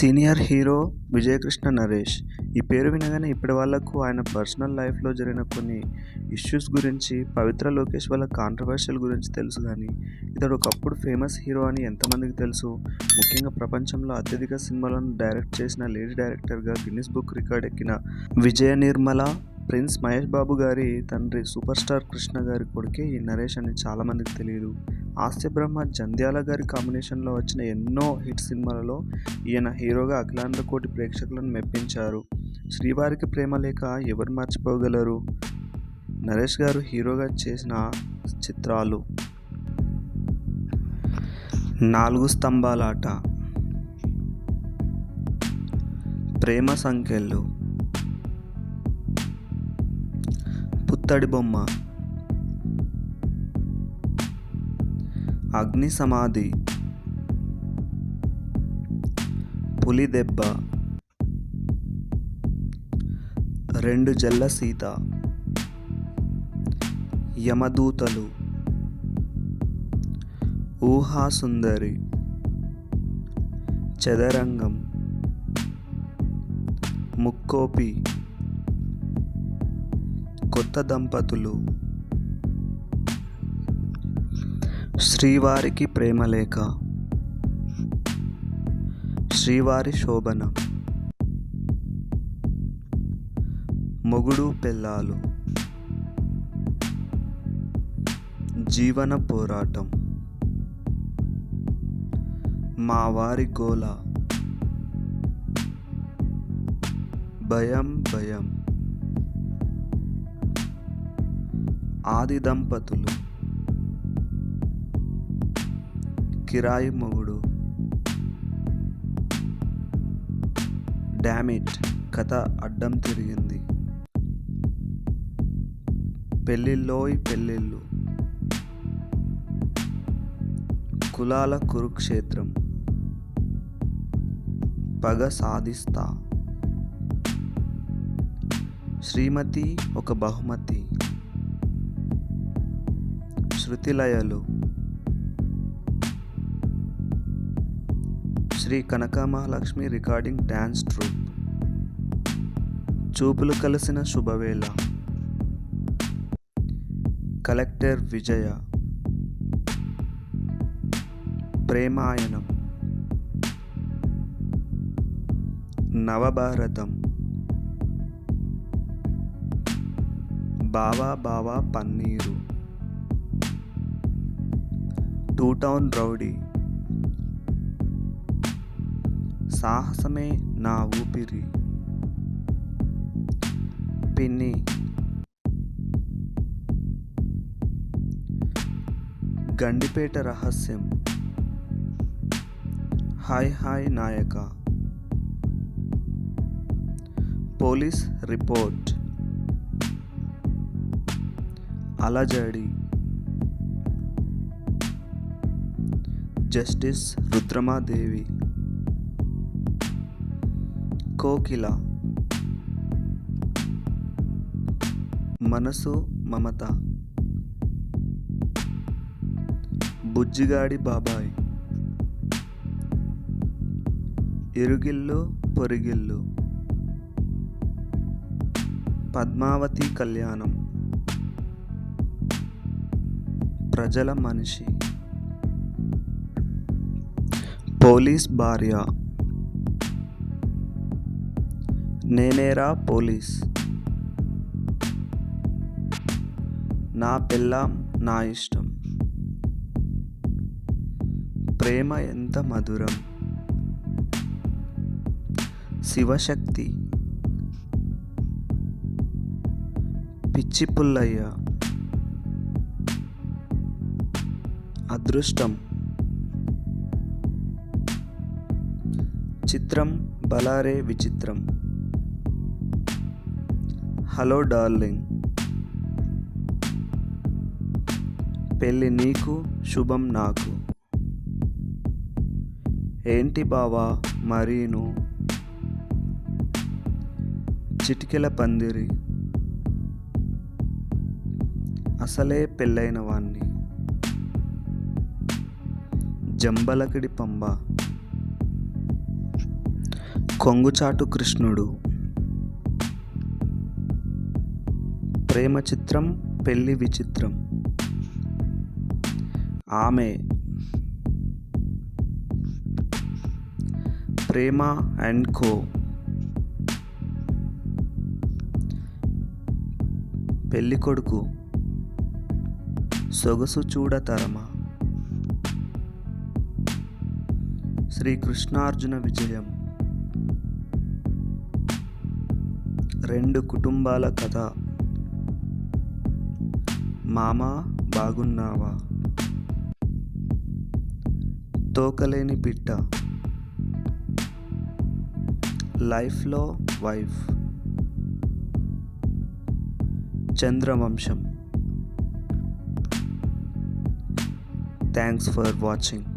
Senior hero Vijayakrishna Naresh. ఈ పేరు వినగానే ఇప్పటి వాళ్ళకు ఆయన పర్సనల్ లైఫ్లో జరిగిన కొన్ని ఇష్యూస్ గురించి, పవిత్ర లోకేష్ వాళ్ళ కాంట్రవర్షియల్ గురించి తెలుసు. కానీ ఇతడు ఒకప్పుడు ఫేమస్ హీరో అని ఎంతమందికి తెలుసు? ముఖ్యంగా ప్రపంచంలో అత్యధిక సినిమాలను డైరెక్ట్ చేసిన లేడీ డైరెక్టర్గా గిన్నిస్ బుక్ రికార్డ్ ఎక్కిన విజయ నిర్మల, ప్రిన్స్ మహేష్ బాబు గారి తండ్రి సూపర్ స్టార్ కృష్ణ గారి కొడుకే ఈ నరేష్ అని చాలామందికి తెలియదు. హాస్య బ్రహ్మ జంధ్యాల గారి కాంబినేషన్లో వచ్చిన ఎన్నో హిట్ సినిమాలలో ఈయన హీరోగా అఖిలాంధ్ర కోటి ప్రేక్షకులను మెప్పించారు. శ్రీవారికి ప్రేమ లేఖ ఎవరు మర్చిపోగలరు? నరేష్ గారు హీరోగా చేసిన చిత్రాలు: 4 స్తంభాలాట, ప్రేమ సంకెళ్ళు, పుత్తడి బొమ్మ, అగ్ని సమాధి, పులి దెబ్బ, 2 జల్ల సీత, యమదూతలు, ఊహా సుందరి, చదరంగం, ముక్కోపి, కొత్త దంపతులు, శ్రీవారికి ప్రేమలేఖ, శ్రీవారి శోభనం, మొగుడు పెళ్ళాలు, జీవన పోరాటం, మా వారి గోల, భయం భయం, ఆది దంపతులు, కిరాయి మొగుడు, డామిట్, కథ అడ్డం తిరిగింది, పెళ్ళిళ్ళోయ్ పెళ్ళిళ్ళు, కులాల కురుక్షేత్రం, పగ సాధిస్తా, శ్రీమతి ఒక బహుమతి, శృతిలయలు, Sri Kanakamahalakshmi recording dance troupe, చూపులు కలిసిన శుభవేళ, కలెక్టర్ విజయ, ప్రేమాయణం, నవభారతం, బావా బావా పన్నీరు, 2 టౌన్ రౌడీ, సాహసమే నా ఊపిరి, పిన్ని, గండిపేట రహస్యం, హాయ్ హాయ్ నాయక, పోలీస్ రిపోర్ట్, అలజడి, జస్టిస్ రుద్రమాదేవి, కోకిల, మనసు మమత, బుజ్జిగాడి బాబాయ్, ఇరుగిల్లు పొరిగిల్లు, పద్మావతి కళ్యాణం, ప్రజల మనిషి, పోలీస్ భార్య, నేనేరా పోలీస్, నా పెళ్ళాం నా ఇష్టం, ప్రేమ ఎంత మధురం, శివశక్తి, పిచ్చి పుల్లయ్య, అదృష్టం, చిత్రం బలారే విచిత్రం, హలో డార్లింగ్, పెళ్ళి నీకు శుభం నాకు, ఏంటి బావా మరీను, చిటికెల పందిరి, అసలే పెళ్ళైన వాణ్ణి, జంబలకిడి పంబ, కొంగుచాటు కృష్ణుడు, ప్రేమ చిత్రం పెళ్లి విచిత్రం, ఆమె, ప్రేమ అండ్ కో, పెళ్ళికొడుకు, సొగసు చూడతరమా, శ్రీకృష్ణార్జున విజయం, రెండు కుటుంబాల కథ, మామ బాగున్నావా, తోకలేని పిట్ట, లైఫ్లో wife, Chandravamsam. Thanks for watching.